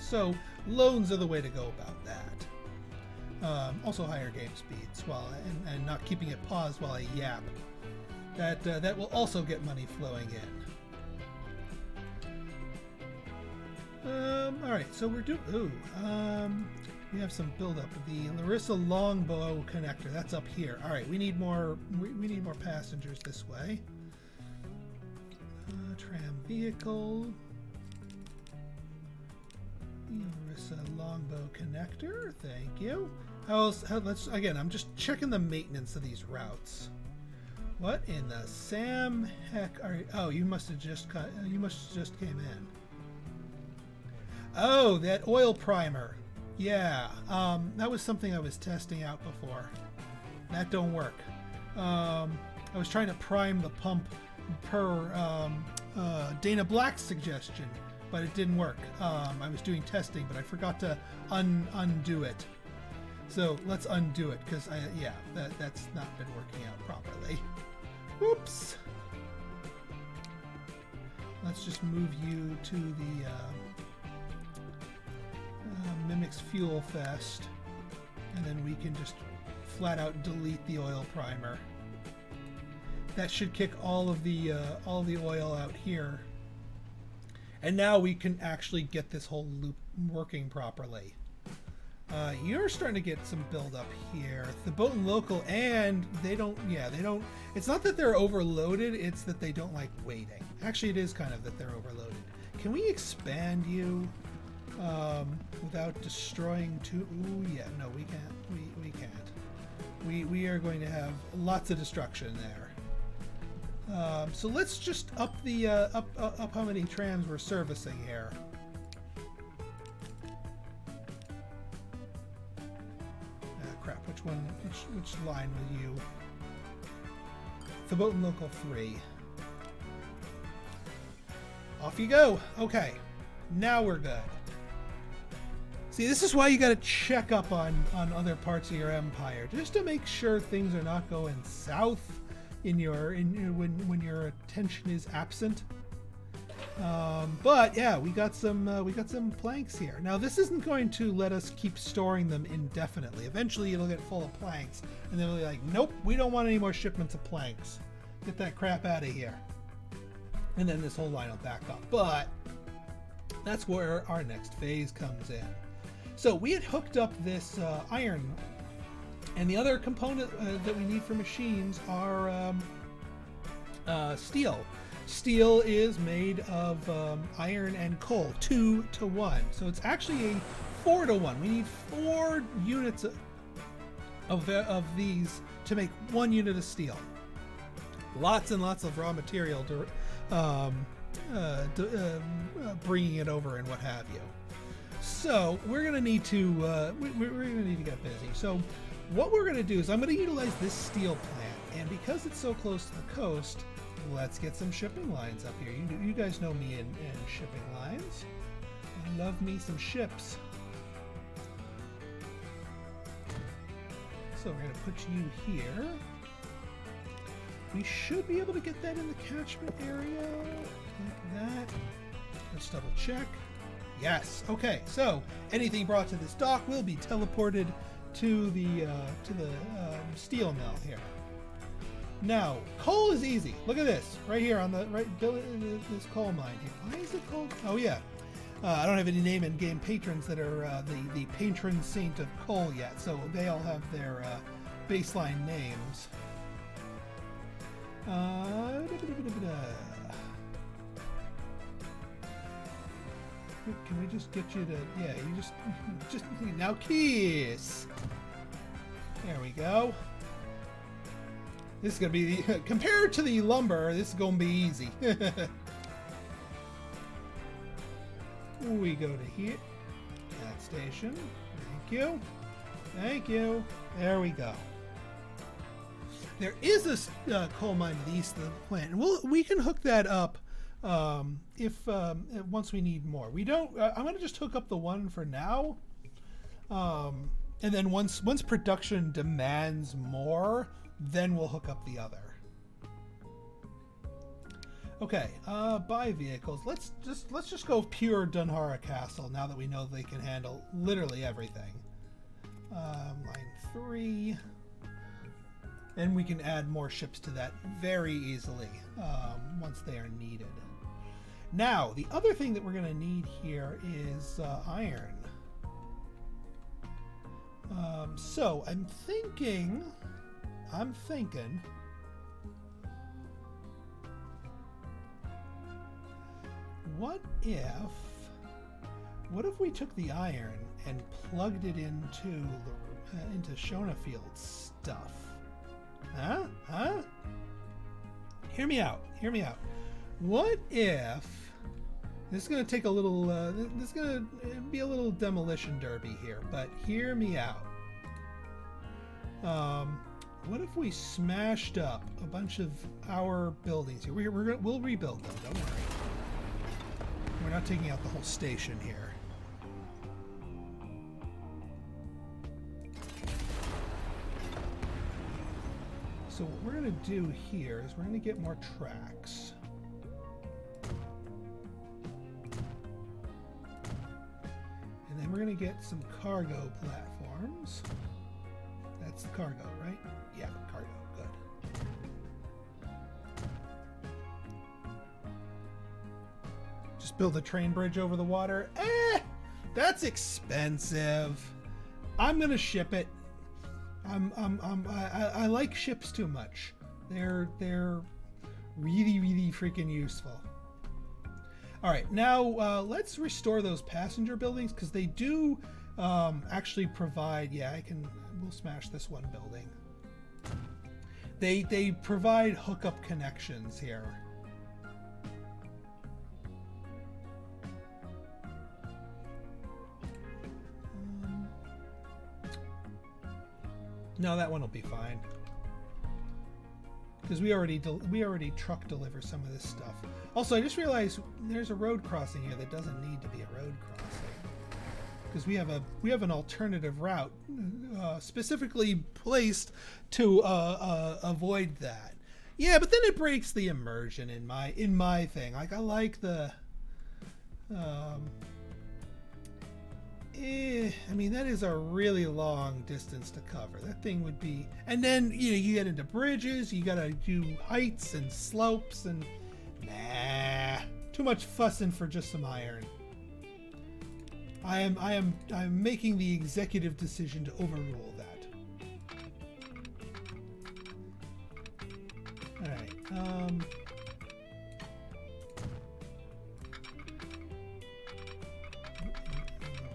So loans are the way to go about that. Also higher game speeds and not keeping it paused while I yap. That will also get money flowing in. All right, so we're doing. We have some buildup. The Larissa Longbow connector. That's up here. All right, we need more. We need more passengers this way. Tram vehicle. The Larissa Longbow connector. Thank you. Let's again. I'm just checking the maintenance of these routes. What in the Sam heck are you? Oh, you must have just came in. Oh, that oil primer. Yeah, that was something I was testing out before. That don't work. I was trying to prime the pump per Dana Black's suggestion, but it didn't work. I was doing testing, but I forgot to undo it. So let's undo it, because that's not been working out properly. Whoops. Let's just move you to the Mimics Fuel Fest, and then we can just flat out delete the oil primer. That should kick all the oil out here, and now we can actually get this whole loop working properly. You're starting to get some build up here. The boat and local, and they don't. It's not that they're overloaded; it's that they don't like waiting. Actually, it is kind of that they're overloaded. Can we expand you without destroying two? Ooh, yeah, no, we can't. We can't. We are going to have lots of destruction there. So let's just up the up how many trams we're servicing here. Crap, which one? Which line will you? The boat and local 3. Off you go. Okay, now we're good. See, this is why you got to check up on other parts of your empire, just to make sure things are not going south when your attention is absent. But yeah, we got some planks here. Now this isn't going to let us keep storing them indefinitely. Eventually it'll get full of planks, and they'll be like, nope, we don't want any more shipments of planks. Get that crap out of here. And then this whole line will back up. But that's where our next phase comes in. So we had hooked up this iron, and the other component that we need for machines are steel. Steel is made of iron and coal, 2 to 1. So it's actually a 4 to 1. We need 4 units of these to make 1 unit of steel. Lots and lots of raw material to bringing it over and what have you. So we're gonna need to we're gonna need to get busy. So what we're gonna do is I'm gonna utilize this steel plant, and because it's so close to the coast, let's get some shipping lines up here. You guys know me in shipping lines. I love me some ships. So we're going to put you here. We should be able to get that in the catchment area like that. Let's double check. Yes. Okay. So anything brought to this dock will be teleported to the steel mill here. Now, coal is easy. Look at this right here on the this coal mine here. Why is it called? Oh yeah, I don't have any name in game patrons that are the patron saint of coal yet, so they all have their baseline names. Can we just get you to? Yeah, you just now kiss. There we go. This is going to be, compared to the lumber, this is going to be easy. We go to here. That station. Thank you. Thank you. There we go. There is a coal mine to the east of the plant. And we can hook that up once we need more. We don't, I'm going to just hook up the one for now. And then once production demands more, then we'll hook up the other. Okay, buy vehicles. Let's just go pure Dunhara Castle now that we know they can handle literally everything. Line 3. And we can add more ships to that very easily once they are needed. Now, the other thing that we're going to need here is iron. So I'm thinking, what if we took the iron and plugged it into Shonafield's stuff? Huh? Hear me out. What if this is going to take a little this is going to be a little demolition derby here, but hear me out. What if we smashed up a bunch of our buildings here? We'll rebuild them, don't worry. We're not taking out the whole station here. So what we're going to do here is we're going to get more tracks. And then we're going to get some cargo platforms. That's the cargo, right? Yeah, cargo. Good. Just build a train bridge over the water. That's expensive. I'm going to ship it. I like ships too much. They're really freaking useful. All right, now let's restore those passenger buildings because they do actually provide. Yeah, we'll smash this one building. They provide hookup connections here. No, that one will be fine. Because we already truck deliver some of this stuff. Also, I just realized there's a road crossing here that doesn't need to be a road crossing. Because we have an alternative route specifically placed to avoid that. Yeah, but then it breaks the immersion in my thing. Like I like the I mean, that is a really long distance to cover. That thing would be... And then, you get into bridges, you gotta do heights and slopes, and... Nah. Too much fussing for just some iron. I'm making the executive decision to overrule that. Alright,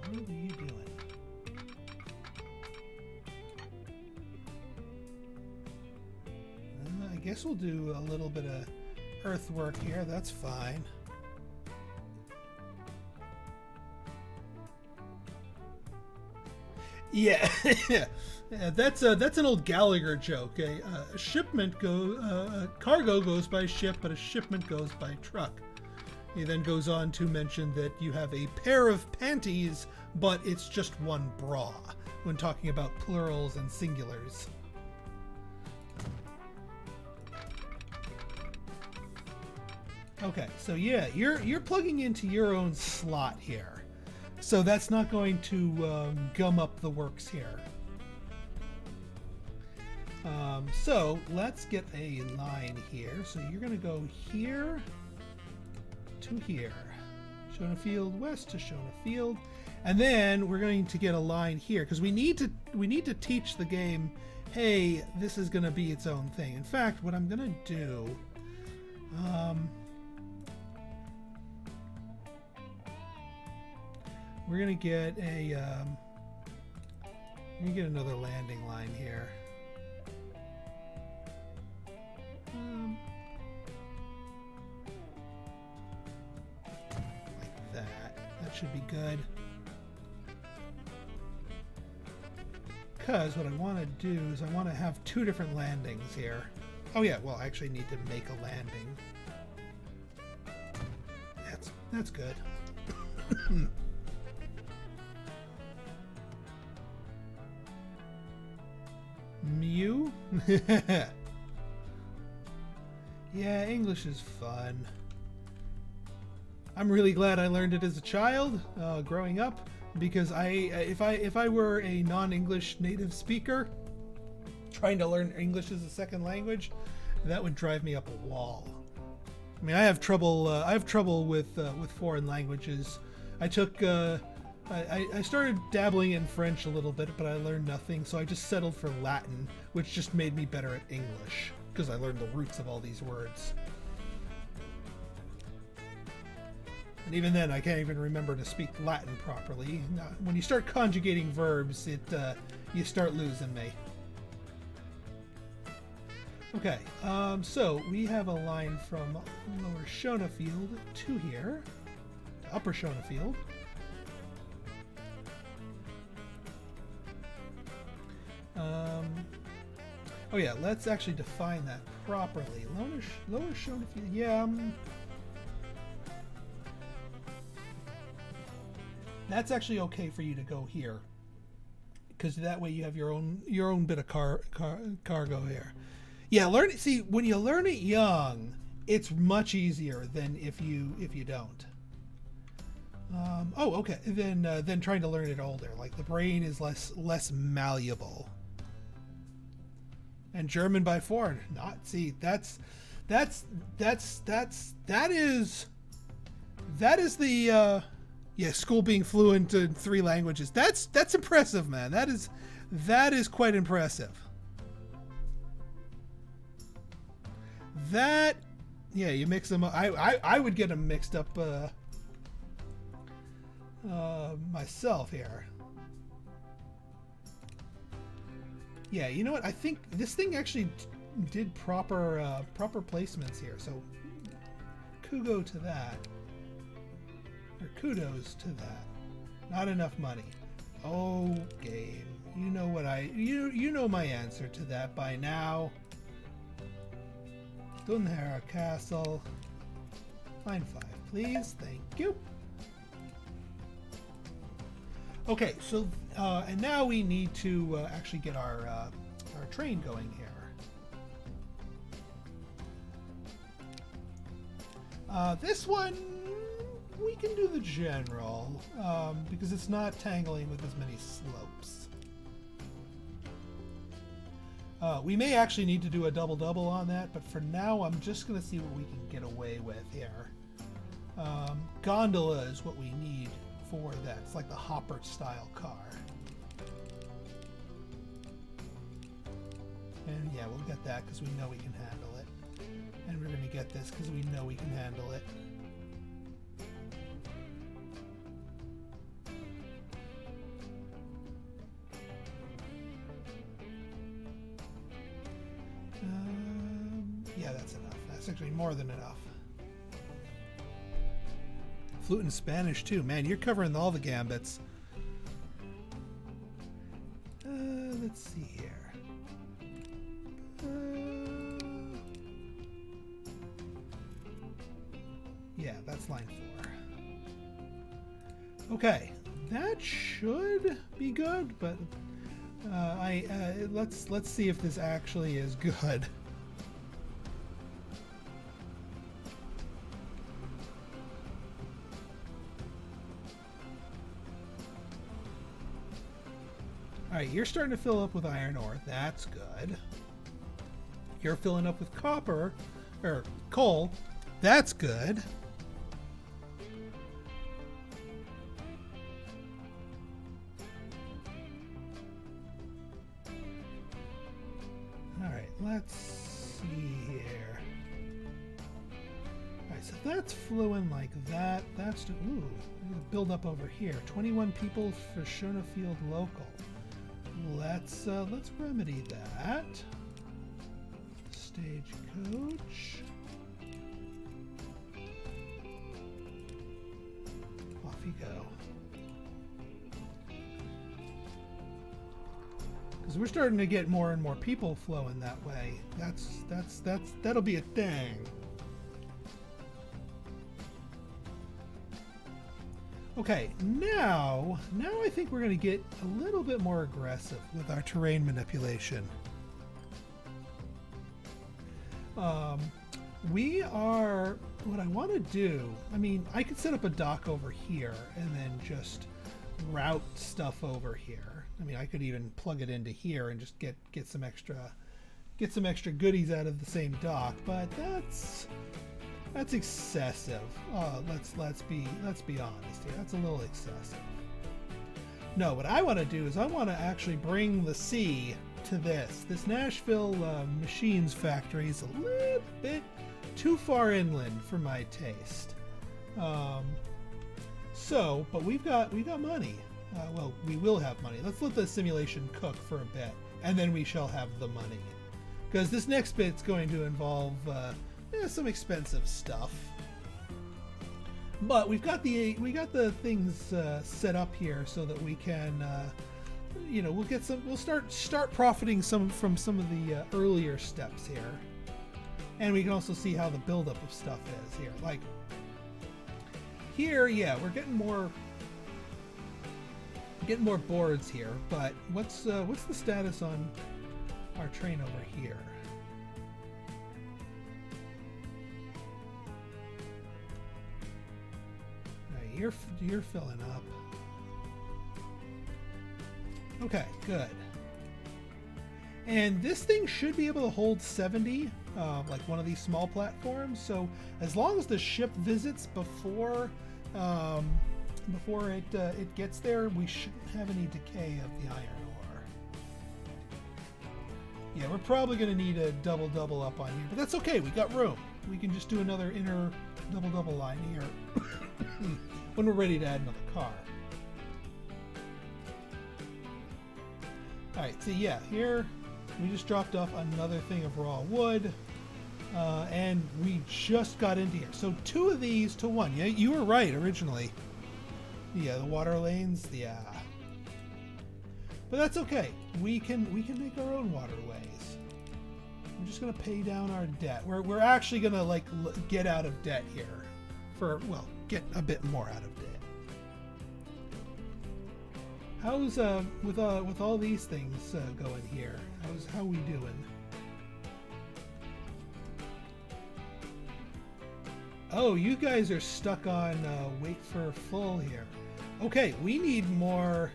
what are you doing? I guess we'll do a little bit of earthwork here. That's fine. Yeah, yeah, that's an old Gallagher joke. A shipment cargo goes by ship, but a shipment goes by truck. He then goes on to mention that you have a pair of panties, but it's just one bra when talking about plurals and singulars. Okay, so yeah, you're plugging into your own slot here, so that's not going to gum up the works here. So let's get a line here. So you're going to go here to here, Shonafield west to Shonafield, and then we're going to get a line here because we need to teach the game, hey, this is going to be its own thing. In fact, what I'm going to do, we're going to get another landing line here. Like that. That should be good. Because what I want to do is I want to have two different landings here. Oh yeah, well I actually need to make a landing. That's good. Mew? Yeah, English is fun. I'm really glad I learned it as a child, growing up, because if I were a non-English native speaker trying to learn English as a second language, that would drive me up a wall. I mean, I have trouble with foreign languages. I started dabbling in French a little bit, but I learned nothing, so I just settled for Latin, which just made me better at English because I learned the roots of all these words. And even then, I can't even remember to speak Latin properly. When you start conjugating verbs, you start losing me. Okay, so we have a line from Lower Schonefield to here, to Upper Schonefield. Oh yeah, let's actually define that properly. Lower Schonefield, yeah. That's actually okay for you to go here, because that way you have your own bit of cargo here. Yeah, see, when you learn it young, it's much easier than if you don't. Oh, okay. Then trying to learn it older, like the brain is less malleable. And German by foreign, not see. That is the school being fluent in 3 languages. That's impressive, man. That is quite impressive. You mix them up. I would get them mixed up myself here. Yeah, you know what? I think this thing actually did proper placements here. So kudos to that. Or kudos to that. Not enough money. Oh, game. You know what you know my answer to that by now. Dunhera Castle. Line 5, please. Thank you. Okay, so and now we need to actually get our train going here. This one we can do the general because it's not tangling with as many slopes. We may actually need to do a double on that, but for now I'm just going to see what we can get away with here. Gondola is what we need for that. It's like the hopper style car. And yeah, we'll get that because we know we can handle it. And we're going to get this because we know we can handle it. Yeah, that's enough. That's actually more than enough. Flute in Spanish too. Man, you're covering all the gambits. Let's see here. Yeah, that's line 4. Okay, that should be good, but let's see if this actually is good. Alright, you're starting to fill up with iron ore. That's good. You're filling up with copper, or coal. That's good. Alright, let's see here. Alright, so that's flowing like that. That's, ooh, we're gonna build up over here. 21 people for Schonefield local. Let's remedy that. Stagecoach. Off you go. Because we're starting to get more and more people flowing that way. That'll be a thing. Okay, now I think we're going to get a little bit more aggressive with our terrain manipulation. what I want to do, I mean, I could set up a dock over here and then just route stuff over here. I mean, I could even plug it into here and just get some extra goodies out of the same dock, but that's excessive. Let's be honest here. That's a little excessive. No, what I want to do is I want to actually bring the sea to this. This Nashville machines factory is a little bit too far inland for my taste. But we've got money. Well, we will have money. Let's let the simulation cook for a bit, and then we shall have the money. Because this next bit's going to involve some expensive stuff. But we got the things set up here so that we can, we'll start profiting from some of the earlier steps here, and we can also see how the buildup of stuff is here. Like here, yeah, we're getting more boards here. But what's the status on our train over here? You're filling up. Okay, good. And this thing should be able to hold 70, like one of these small platforms. So as long as the ship visits before it gets there, we shouldn't have any decay of the iron ore. Yeah, we're probably going to need a double up on here, but that's okay. We got room. We can just do another inner double line here. When we're ready to add another car. Alright, so yeah, here we just dropped off another thing of raw wood, and we just got into here. So 2 of these to 1. Yeah, you were right originally. Yeah, the water lanes, yeah. But that's okay. We can make our own waterways. I'm just gonna pay down our debt. We're actually gonna like get out of debt here. Get a bit more out of debt. How's with all these things going here? How we doing? Oh, you guys are stuck on wait for full here. Okay, we need more.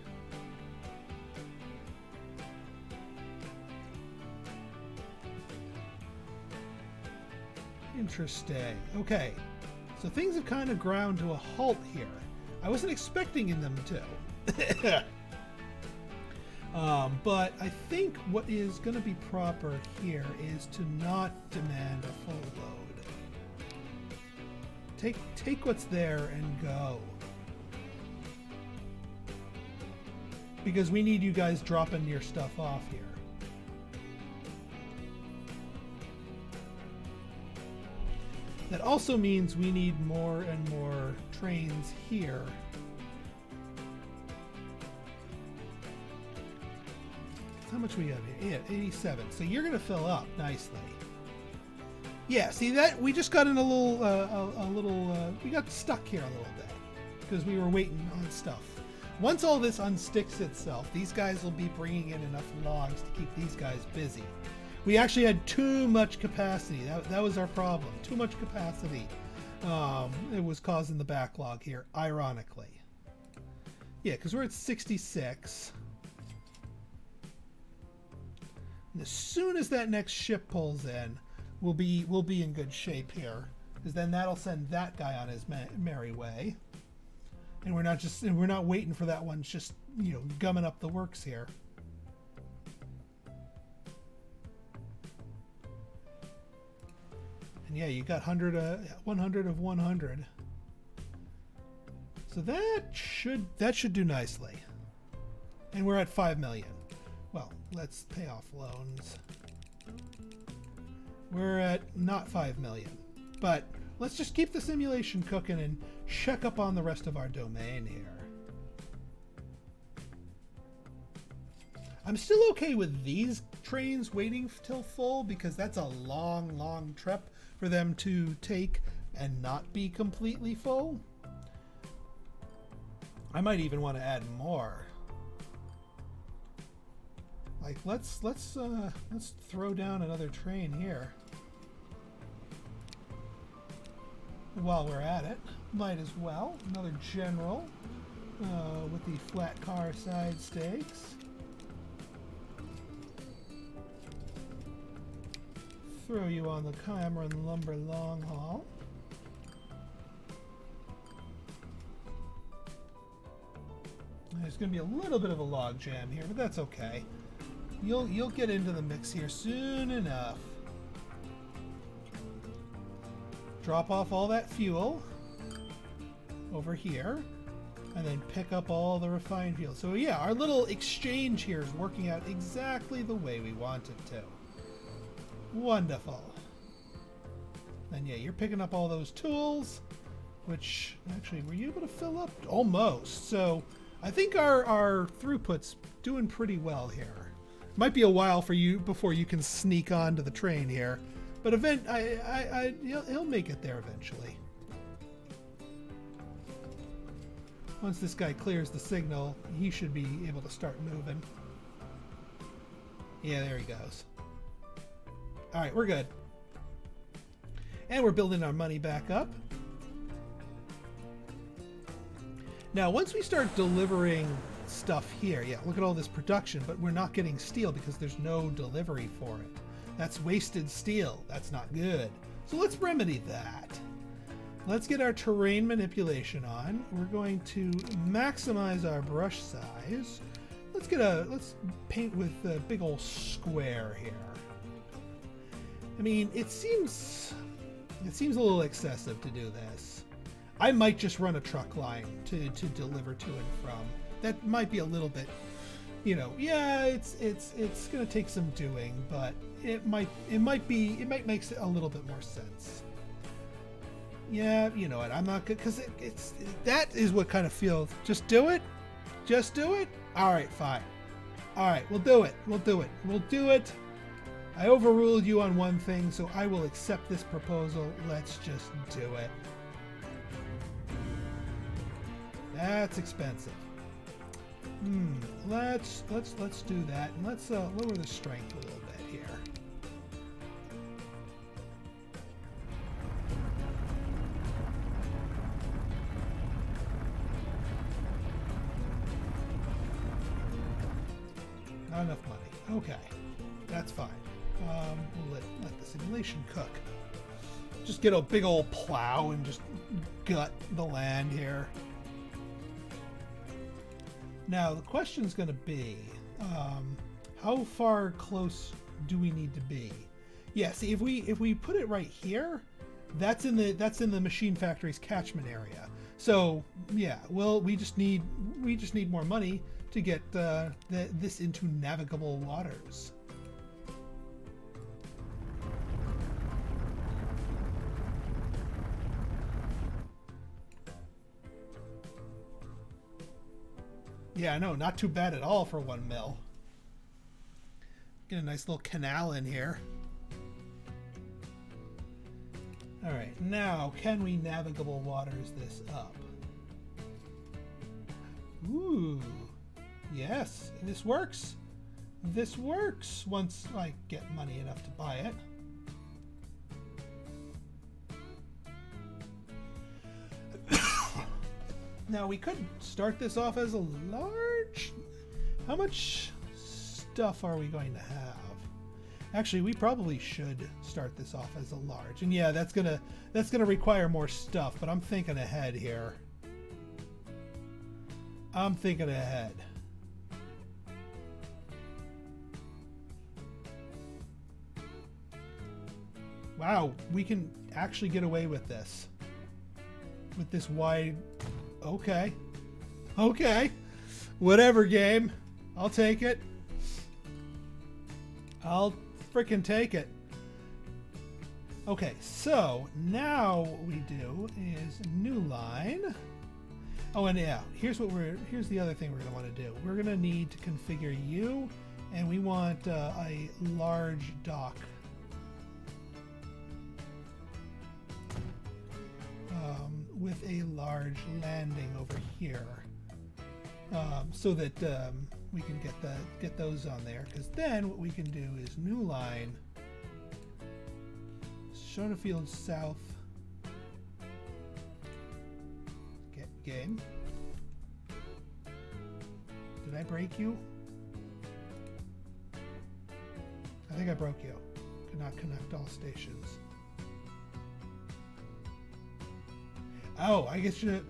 Interesting. Okay. So things have kind of ground to a halt here. I wasn't expecting them to. But I think what is going to be proper here is to not demand a full load. Take what's there and go. Because we need you guys dropping your stuff off here. That also means we need more and more trains here. How much we have here? Yeah, 87. So you're going to fill up nicely. Yeah, see that? We just got in we got stuck here a little bit because we were waiting on stuff. Once all this unsticks itself, these guys will be bringing in enough logs to keep these guys busy. We actually had too much capacity. That was our problem. Too much capacity. It was causing the backlog here, ironically. Yeah, because we're at 66. And as soon as that next ship pulls in, we'll be in good shape here, because then that'll send that guy on his merry way. And we're not waiting for that one just gumming up the works here. And yeah, you got 100 of 100. So that should do nicely. And we're at 5 million. Well, let's pay off loans. We're at not 5 million. But let's just keep the simulation cooking and check up on the rest of our domain here. I'm still okay with these trains waiting till full because that's a long trip for them to take and not be completely full. I might even want to add more. Like let's throw down another train here. while we're at it, might as well. Another general with the flat car side stakes. Throw you on the Cameron Lumber long haul. There's going to be a little bit of a log jam here, but that's okay. You'll get into the mix here soon enough. Drop off all that fuel over here, and then pick up all the refined fuel. So yeah, our little exchange here is working out exactly the way we want it to. Wonderful. And yeah, you're picking up all those tools, which actually, were you able to fill up? Almost. So I think our throughput's doing pretty well here. Might be a while for you before you can sneak onto the train here, but he'll make it there eventually. Once this guy clears the signal, he should be able to start moving. Yeah, there he goes. All right, we're good. And we're building our money back up. Now, once we start delivering stuff here, yeah, look at all this production, but we're not getting steel because there's no delivery for it. That's wasted steel. That's not good. So let's remedy that. Let's get our terrain manipulation on. We're going to maximize our brush size. Let's paint with a big old square here. I mean, it seems a little excessive to do this. I might just run a truck line to deliver to and from. That might be a little bit, you know, yeah, it's going to take some doing, but it might make a little bit more sense. Yeah, you know what? I'm not good because that is what kind of feels. Just do it. Just do it. All right, fine. All right, we'll do it. We'll do it. We'll do it. I overruled you on one thing, so I will accept this proposal. Let's just do it. That's expensive. Let's do that, and let's lower the strength a little bit here. Not enough money. Okay, that's fine. We'll let the simulation cook. Just get a big old plow and just gut the land here. Now the question is going to be, how far close do we need to be? Yeah, see, if we put it right here, that's in the machine factory's catchment area. So yeah, well, we just need more money to get this into navigable waters. Yeah, I know, not too bad at all for 1 mil. Get a nice little canal in here. All right, now can we navigable waters this up? Ooh, yes, this works. This works once I get money enough to buy it. Now we could start this off as a large. How much stuff are we going to have? Actually, we probably should start this off as a large. And yeah, that's gonna require more stuff, but I'm thinking ahead here. I'm thinking ahead. Wow, we can actually get away with this. With this wide. Okay. Okay. Whatever, game. I'll take it. I'll frickin' take it. Okay, so now what we do is new line. Oh, and yeah, here's the other thing we're gonna want to do. We're gonna need to configure you, and we want a large dock. With a large landing over here, so that we can get those on there. Because then what we can do is new line, Schonefield South, game. Did I break you? I think I broke you. Could not connect all stations. Oh, I guess you...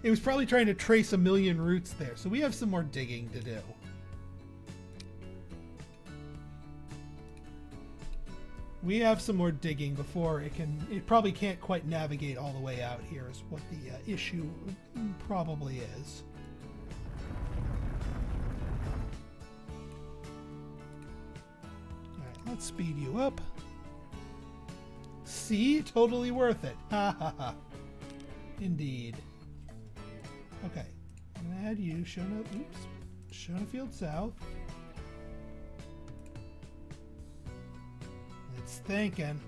It was probably trying to trace a million routes there. So we have some more digging to do. We have some more digging before it can... It probably can't quite navigate all the way out here is what the issue probably is. Alright, let's speed you up. See? Totally worth it. Ha ha ha. Indeed. Okay. I'm going to add you. Shona Field South. It's thinking.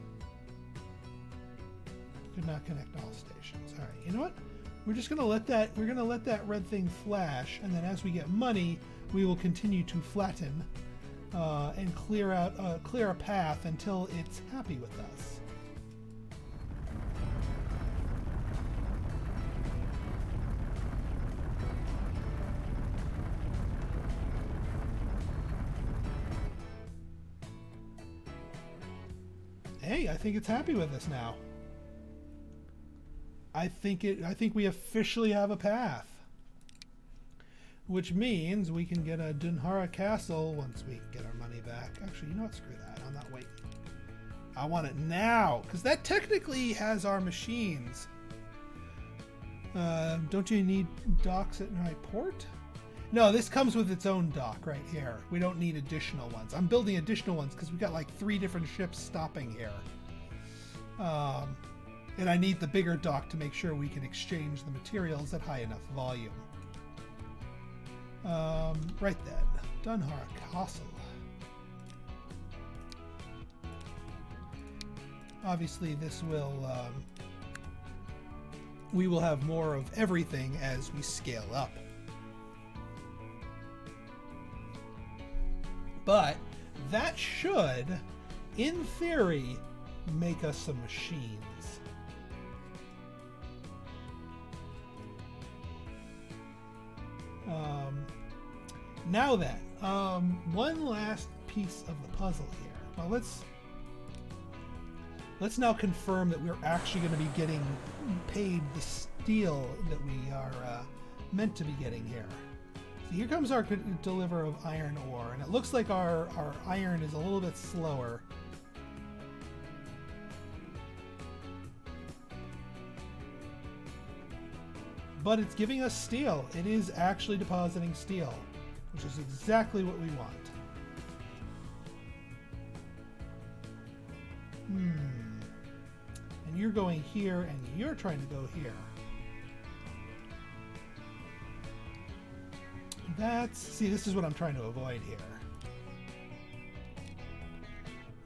Could not connect all stations. All right. You know what? We're just going to let that. We're going to let that red thing flash, and then as we get money, we will continue to flatten and clear a path until it's happy with us. Hey, I think it's happy with us now. I think we officially have a path. Which means we can get a Dunhara Castle once we get our money back. Actually, you know what? Screw that. I'm not waiting. I want it now, because that technically has our machines. Don't you need docks at my port? No, this comes with its own dock right here. We don't need additional ones. I'm building additional ones because we've got like 3 different ships stopping here. And I need the bigger dock to make sure we can exchange the materials at high enough volume. Right then, Dunhara Castle. Obviously this will, we will have more of everything as we scale up. But that should, in theory, make us some machines. Now then, one last piece of the puzzle here. Well, let's now confirm that we're actually going to be getting paid the steel that we are meant to be getting here. So here comes our deliver of iron ore, and it looks like our iron is a little bit slower. But it's giving us steel. It is actually depositing steel, which is exactly what we want. And you're going here, and you're trying to go here. See, this is what I'm trying to avoid here.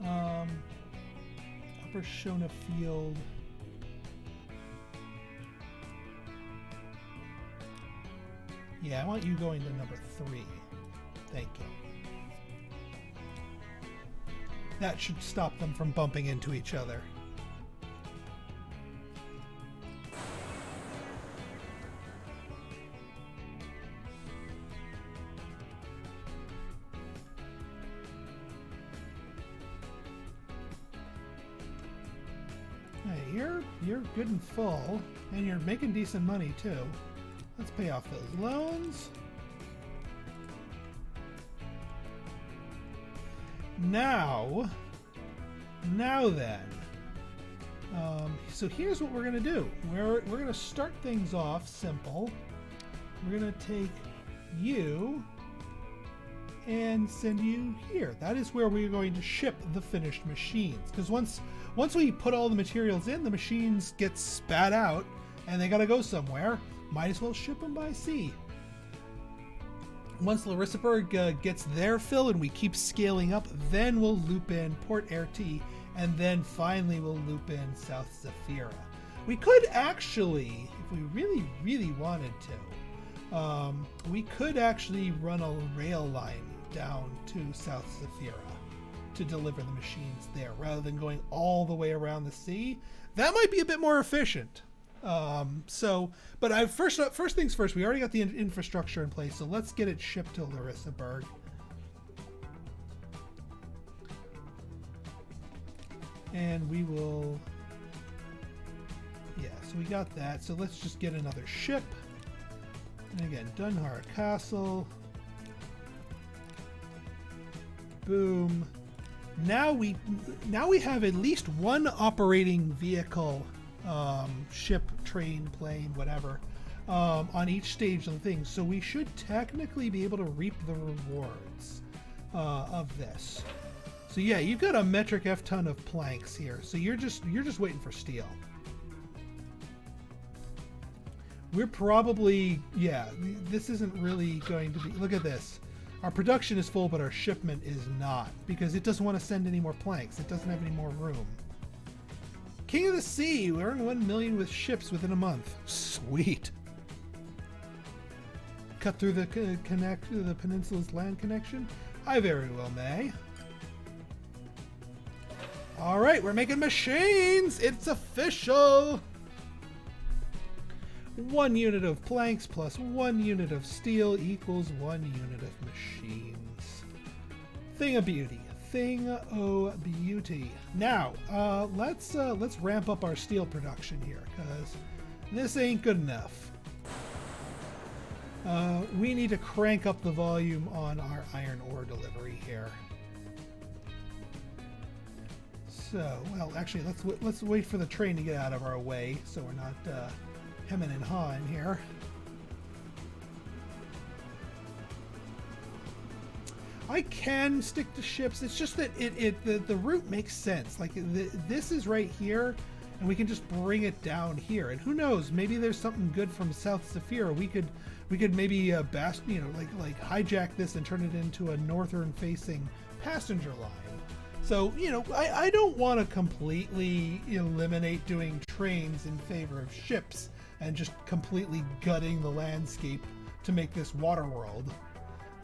Upper Shona Field. Yeah, I want you going to number 3. Thank you. That should stop them from bumping into each other. You're good and full, and you're making decent money too. Let's pay off those loans. Now then, so here's what we're gonna do. We're gonna start things off simple. We're gonna take you and send you here. That is where we're going to ship the finished machines. Because once we put all the materials in, the machines get spat out and they gotta go somewhere. Might as well ship them by sea. Once Larissaburg gets their fill and we keep scaling up, then we'll loop in Port Airti, and then finally we'll loop in South Zafira. We could actually, if we really, really wanted to, we could actually run a rail line down to South Zafira to deliver the machines there, rather than going all the way around the sea. That might be a bit more efficient. But first things first. We already got the infrastructure in place, so let's get it shipped to Larissaburg. And we will. Yeah, so we got that. So let's just get another ship. And again, Dunhara Castle. Boom. Now we have at least one operating vehicle, ship, train, plane, whatever, on each stage of the thing. So we should technically be able to reap the rewards of this. So yeah, you've got a metric F ton of planks here. So you're just waiting for steel. We're probably, yeah, this isn't really going to be, look at this. Our production is full, but our shipment is not, because it doesn't want to send any more planks. It doesn't have any more room. King of the Sea, we earned 1 million with ships within a month. Sweet. Cut through the peninsula's land connection? I very well may. All right, we're making machines. It's official. 1 unit of planks plus 1 unit of steel equals 1 unit of machines. Thing of beauty. Thing o' beauty. Now, let's ramp up our steel production here, because this ain't good enough. We need to crank up the volume on our iron ore delivery here. So, well, actually, let's wait for the train to get out of our way, so we're not hemming and hawing here. I can stick to ships. It's just that the route makes sense. Like this is right here, and we can just bring it down here. And who knows? Maybe there's something good from South Saphira. We could maybe like hijack this and turn it into a northern facing passenger line. So, I don't want to completely eliminate doing trains in favor of ships and just completely gutting the landscape to make this water world.